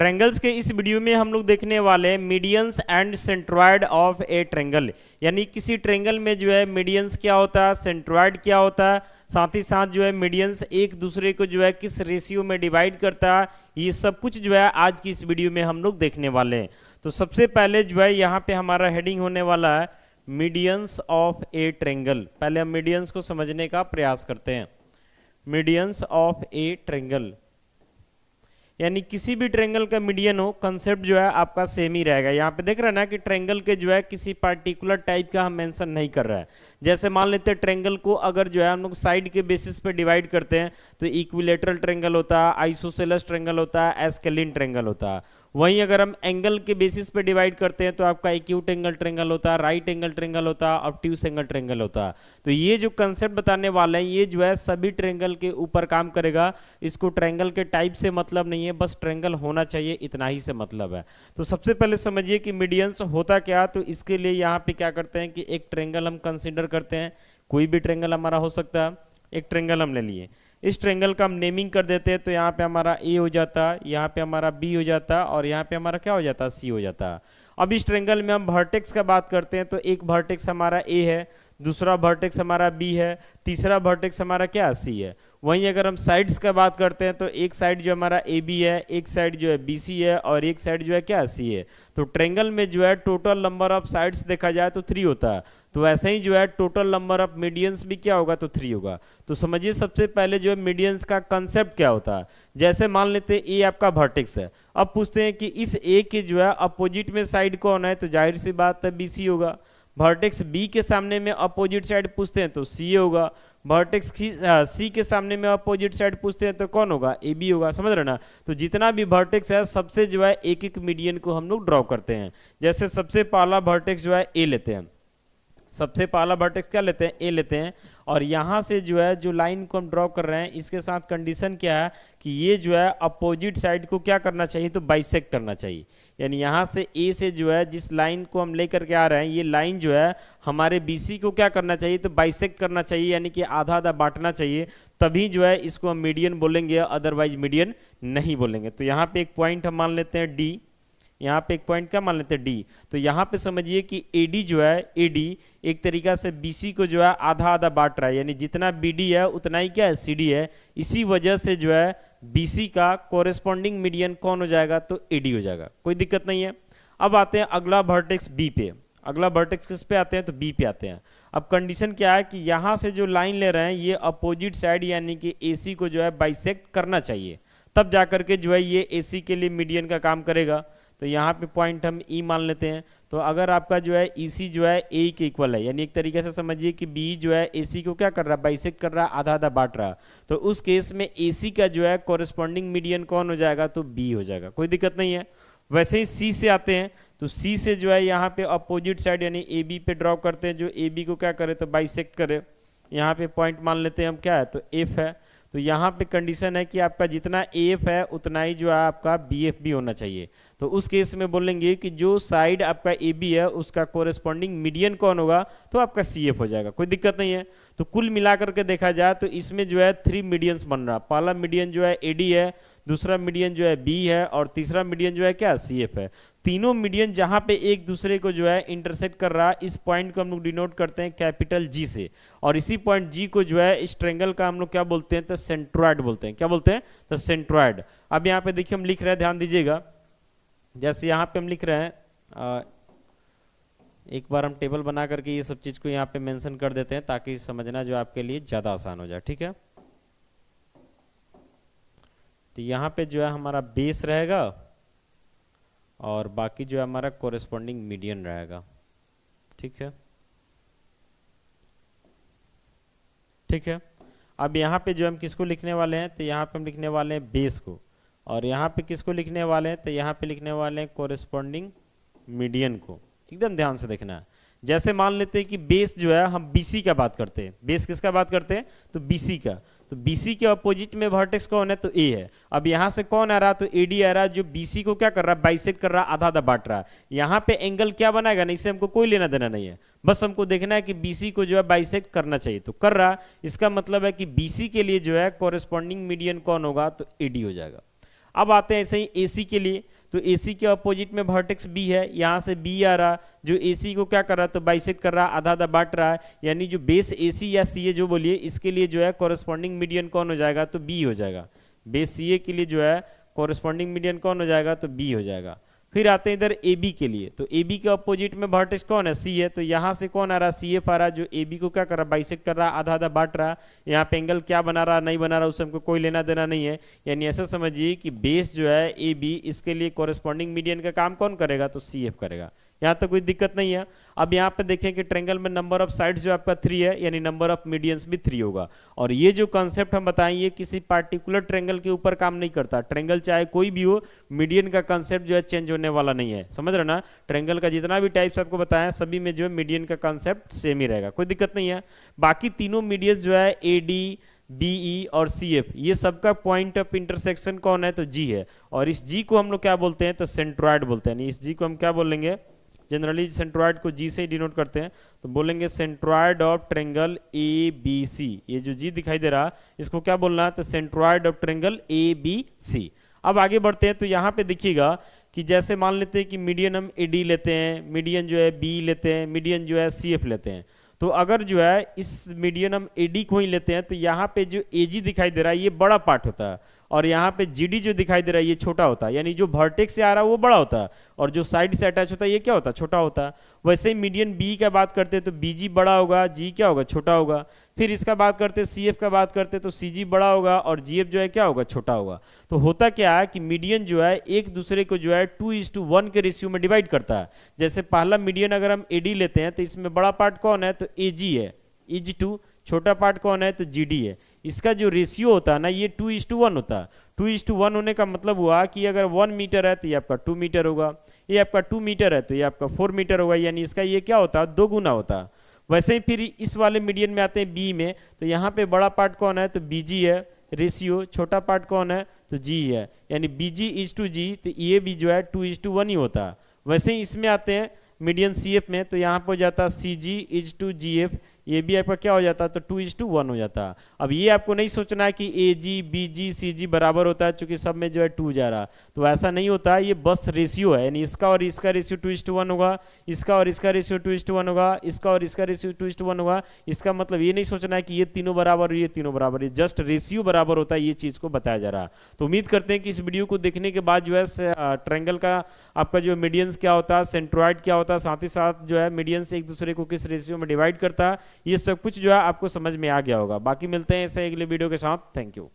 Triangles के इस video में हम लोग देखने वाले हैं medians and centroid of A triangle, यानी किसी ट्रायंगल में जो है मीडियंस क्या होता है, सेंट्रॉयड क्या होता है, साथ ही साथ जो है मीडियंस एक दूसरे को जो है किस रेशियो में डिवाइड करता है, ये सब कुछ जो है आज की इस वीडियो में हम लोग देखने वाले हैं। तो सबसे पहले जो है यहाँ पे हमारा हेडिंग होने वाला है मीडियंस ऑफ ए ट्रायंगल। पहले हम मीडियंस को समझने का प्रयास करते हैं। मीडियंस ऑफ ए ट्रायंगल यानी किसी भी ट्रायंगल का मीडियन हो, कंसेप्ट जो है आपका सेम ही रहेगा। यहाँ पे देख रहे हैं ना कि ट्रायंगल के जो है किसी पार्टिकुलर टाइप का हम मेंशन नहीं कर रहा है। जैसे मान लेते हैं ट्रायंगल को अगर जो है हम लोग साइड के बेसिस पे डिवाइड करते हैं तो इक्विलेटरल ट्रायंगल होता है, आइसोसेलेस ट्रायंगल होता है, एस्केलिन ट्रायंगल होता है। वहीं अगर हम एंगल के बेसिस पे डिवाइड करते हैं तो आपका एक्यूट एंगल ट्रायंगल होता है, राइट एंगल ट्रायंगल होता है, ऑब्ट्यूस एंगल ट्रायंगल होता है। तो ये जो कंसेप्ट बताने वाले हैं ये जो है सभी ट्रायंगल के ऊपर काम करेगा। इसको ट्रायंगल के टाइप से मतलब नहीं है, बस ट्रायंगल होना चाहिए इतना ही से मतलब है। तो सबसे पहले समझिए कि मीडियंस होता क्या। तो इसके लिए यहाँ पे क्या करते हैं कि एक ट्रायंगल हम कंसिडर करते हैं, कोई भी ट्रायंगल हमारा हो सकता है। एक ट्रायंगल हम ले लिए, इस ट्रायंगल का हम नेमिंग कर देते हैं। तो यहाँ पे हमारा ए हो जाता है, यहाँ पे हमारा बी हो जाता है और यहाँ पे हमारा क्या हो जाता है, सी हो जाता है। अब इस ट्रायंगल में हम वर्टेक्स का बात करते हैं तो एक वर्टेक्स हमारा ए है, दूसरा वर्टेक्स हमारा बी है, तीसरा वर्टेक्स हमारा क्या सी है। वहीं अगर हम साइड्स का बात करते हैं तो एक साइड जो हमारा ए बी है, एक साइड जो है बी सी है और एक साइड जो है क्या सी है। तो ट्रायंगल में जो है टोटल नंबर ऑफ साइड्स देखा जाए तो 3 होता है। तो ऐसे ही जो है टोटल नंबर ऑफ मीडियंस भी क्या होगा, तो 3 होगा। तो समझिए सबसे पहले जो है मीडियंस का कंसेप्ट क्या होता है। जैसे मान लेते हैं ए आपका वर्टेक्स है, अब पूछते हैं कि इस ए के जो है अपोजिट में साइड कौन है, तो जाहिर सी बात है बी सी होगा। वर्टेक्स बी के सामने में अपोजिट साइड पूछते हैं तो सी होगा। वर्टेक्स सी के सामने में अपोजिट साइड पूछते हैं तो कौन होगा, ए बी होगा। समझ रहे ना। तो जितना भी वर्टेक्स है सबसे जो है एक एक मीडियन को हम लोग ड्रॉ करते हैं। जैसे सबसे पहला वर्टेक्स जो है ए लेते हैं, सबसे पहला वर्टेक्स क्या लेते हैं, ए लेते हैं। और यहाँ से जो है जो लाइन को हम ड्रॉ कर रहे हैं इसके साथ कंडीशन क्या है कि ये जो है अपोजिट साइड को क्या करना चाहिए, तो बाइसेक्ट करना चाहिए। यानी यहाँ से ए से जो है जिस लाइन को हम लेकर के आ रहे हैं ये लाइन जो है हमारे बीसी को क्या करना चाहिए, तो बाइसेक्ट करना चाहिए, यानी कि आधा आधा बांटना चाहिए। तभी जो है इसको हम मीडियन बोलेंगे, अदरवाइज मीडियन नहीं बोलेंगे। तो यहाँ पे एक पॉइंट हम मान लेते हैं डी, यहाँ पे एक पॉइंट क्या मान लेते हैं डी। तो यहाँ पे समझिए कि एडी जो है, एडी एक तरीका से बीसी को जो है आधा आधा बांट रहा है, यानी जितना बीडी है उतना ही क्या है, सीडी है। इसी वजह से जो है बीसी का कोरेस्पॉन्डिंग मीडियन कौन हो जाएगा, तो एडी हो जाएगा। कोई दिक्कत नहीं है। अब आते हैं अगला वर्टेक्स बी पे। अगला वर्टेक्स किस पे आते हैं, तो बी पे आते हैं। अब कंडीशन क्या है कि यहाँ से जो लाइन ले रहे हैं ये अपोजिट साइड यानी कि एसी को जो है बाइसेक्ट करना चाहिए, तब जाकर के जो है ये एसी के लिए मीडियन का काम करेगा। तो यहाँ पे पॉइंट हम ई मान लेते हैं। तो अगर आपका जो है ईसी जो है ए के इक्वल है, यानी एक तरीके से समझिए कि बी जो है एसी को क्या कर रहा है, बाइसेक्ट कर रहा है, आधा आधा बांट रहा है। तो उस केस में एसी का जो है कोरेस्पॉन्डिंग मीडियन कौन हो जाएगा, तो बी हो जाएगा। कोई दिक्कत नहीं है। वैसे ही सी से आते हैं। तो सी से जो है यहाँ पे अपोजिट साइड यानी ए बी पे ड्रॉ करते हैं, जो ए बी को क्या करे, तो बाइसेक्ट करे। यहाँ पे पॉइंट मान लेते हैं हम क्या है, तो एफ है। तो यहाँ पे कंडीशन है कि आपका जितना एफ है उतना ही जो है आपका बी एफ भी होना चाहिए। तो उस केस में बोलेंगे कि जो साइड आपका ए बी है उसका कोरेस्पॉन्डिंग मीडियन कौन होगा, तो आपका सी एफ हो जाएगा। कोई दिक्कत नहीं है। तो कुल मिलाकर के देखा जाए तो इसमें जो है 3 मीडियंस बन रहा। पहला मीडियन जो है एडी है, दूसरा मीडियन जो है बी है और तीसरा मीडियन जो है क्या, सी एफ है। तीनों मीडियन जहां पे एक दूसरे को जो है इंटरसेक्ट कर रहा है, इस पॉइंट को हम लोग डिनोट करते हैं कैपिटल जी से। और इसी पॉइंट जी को जो है इस ट्रायंगल का हम लोग क्या बोलते हैं, तो सेंट्रॉयड बोलते हैं। क्या बोलते हैं, तो सेंट्रॉयड। अब यहाँ पे देखिए हम लिख रहे हैं, ध्यान दीजिएगा। जैसे यहाँ पे हम लिख रहे हैं, एक बार हम टेबल बना करके ये सब चीज को यहाँ पे मेंशन कर देते हैं ताकि समझना जो आपके लिए ज्यादा आसान हो जाए। ठीक है। तो यहाँ पे जो है हमारा बेस रहेगा और बाकी जो है हमारा कोरेस्पॉन्डिंग मीडियन रहेगा। ठीक है, ठीक है। अब यहाँ पे जो हम किसको लिखने वाले हैं, तो यहाँ पे हम लिखने वाले हैं बेस को। और यहाँ पे किसको लिखने वाले हैं, तो यहाँ पे लिखने वाले हैं कोरेस्पॉन्डिंग मीडियन को। एकदम ध्यान से देखना है। जैसे मान लेते हैं कि बेस जो है हम बीसी का बात करते हैं। बेस किसका बात करते हैं, तो बीसी का। तो बीसी के अपोजिट में वर्टेक्स कौन है, तो ए है। अब यहाँ से कौन आ रहा, तो एडी आ रहा है, जो बीसी को क्या कर रहा है, बाइसेक्ट कर रहा है, आधा आधा बांट रहा है। यहाँ पे एंगल क्या बनाएगा ना, इससे हमको कोई लेना देना नहीं है, बस हमको देखना है कि बीसी को जो है बाइसेक्ट करना चाहिए, तो कर रहा। इसका मतलब है कि बीसी के लिए जो है कोरेस्पॉन्डिंग मीडियन कौन होगा, तो एडी हो जाएगा। अब आते हैं ऐसे ही एसी के लिए। तो AC के अपोजिट में वर्टेक्स B है, यहाँ से B आ रहा जो AC को क्या कर रहा है तो बाइसेक्ट कर रहा है, आधा आधा बांट रहा है, यानी जो बेस AC या CA जो बोलिए इसके लिए जो है कोरस्पॉन्डिंग मीडियन कौन हो जाएगा तो B हो जाएगा। बेस CA के लिए जो है कोरस्पॉन्डिंग मीडियन कौन हो जाएगा तो B हो जाएगा। फिर आते हैं इधर AB के लिए, तो AB के अपोजिट में वर्टेक्स कौन है C है, तो यहाँ से कौन आ रहा है CF आ रहा है जो AB को क्या कर रहा है बाइसेक्ट कर रहा है, आधा आधा बांट रहा है। यहाँ पे एंगल क्या बना रहा नहीं बना रहा उससे हमको कोई लेना देना नहीं है, यानी ऐसा समझिए कि बेस जो है AB इसके लिए कोरस्पॉन्डिंग मीडियन का काम कौन करेगा तो CF करेगा। यहाँ तक कोई दिक्कत नहीं है। अब यहाँ पे देखें कि ट्रेंगल में नंबर ऑफ साइड्स जो आपका 3 है, यानी नंबर ऑफ मीडियंस भी 3 होगा। और ये जो कॉन्सेप्ट हम बताएं ये किसी पार्टिकुलर ट्रेंगल के ऊपर काम नहीं करता, ट्रेंगल चाहे कोई भी हो, मीडियन का कॉन्सेप्ट जो है चेंज होने वाला नहीं है, समझ रहे ना। ट्रेंगल का जितना भी टाइप्स आपको बताया सभी में जो है मीडियन का कॉन्सेप्ट सेम ही रहेगा, कोई दिक्कत नहीं है। बाकी तीनों मीडियंस जो है AD BE और CF ये सबका पॉइंट ऑफ इंटरसेक्शन कौन है तो G है, और इस G को हम लोग क्या बोलते हैं तो सेंट्रॉयड बोलते हैं। इस G को हम क्या बोलेंगे, जनरली सेंट्रॉयड को G से ही डिनोट करते हैं, तो बोलेंगे सेंट्रॉयड ऑफ ट्रेंगल ABC। ये जो G दिखाई दे रहा इसको क्या बोलना है तो सेंट्रॉयड ऑफ ट्रेंगल ABC। अब आगे बढ़ते हैं तो यहाँ पे देखिएगा कि जैसे मान लेते हैं कि मीडियन हम AD लेते हैं, मीडियन जो है B लेते हैं, मीडियन जो है CF लेते हैं। तो अगर जो है इस मीडियन हम AD को ही लेते हैं तो यहाँ पे जो AG दिखाई दे रहा है ये बड़ा पार्ट होता है, और यहाँ पे GD जो दिखाई दे रहा है ये छोटा होता है, यानी जो वर्टेक्स से आ रहा है वो बड़ा होता है और जो साइड से अटैच होता है ये क्या होता है छोटा होता है। वैसे ही मीडियन B का बात करते हैं तो BG बड़ा होगा, G क्या होगा छोटा होगा। फिर इसका बात करते हैं CF का बात करते हैं तो CG बड़ा होगा और GF जो है क्या होगा छोटा होगा। तो होता क्या है कि मीडियन जो है एक दूसरे को जो है 2:1 के रेशियो में डिवाइड करता है। जैसे पहला मीडियन अगर हम AD लेते हैं तो इसमें बड़ा पार्ट कौन है तो AG है, EG2, छोटा पार्ट कौन है तो GD है। इसका जो रेशियो होता है ना ये 2:1 होता है। 2:1 होने का मतलब हुआ कि अगर 1 मीटर है तो ये आपका 2 मीटर होगा, ये आपका 2 मीटर है तो ये आपका 4 मीटर होगा, यानी इसका ये क्या होता है 2 गुना होता है। वैसे ही फिर इस वाले मीडियन में आते हैं B में, तो यहाँ पे बड़ा पार्ट कौन है तो BG है रेशियो, छोटा पार्ट कौन है तो G है, यानी BG:G, तो ये भी जो है 2:1 ही होता है। वैसे ही इसमें आते हैं मीडियन CF में, तो यहाँ पर हो जाता है CG:GF, ये भी आपका क्या हो जाता है तो 2:1 हो जाता है। अब ये आपको नहीं सोचना है कि AG BG CG बराबर होता है, क्योंकि सब में जो है 2 जा रहा, तो ऐसा नहीं होता है, ये बस रेशियो है, यानी इसका और इसका रेशियो 2:1 होगा, इसका और इसका रेशियो 2:1 होगा, इसका और इसका रेशियो 2:1 होगा। इसका मतलब ये नहीं सोचना है कि ये तीनों बराबर ये तीनों बराबर, ये जस्ट रेशियो बराबर होता है, ये चीज़ को बताया जा रहा है। तो उम्मीद करते हैं कि इस वीडियो को देखने के बाद जो है ट्रायंगल का आपका जो मीडियंस क्या होता है, सेंट्रॉयड क्या होता है, साथ ही साथ जो है मीडियंस एक दूसरे को किस रेशियो में डिवाइड करता है, ये सब कुछ जो है आपको समझ में आ गया होगा। बाकी मिलते हैं ऐसे अगले वीडियो के साथ, थैंक यू।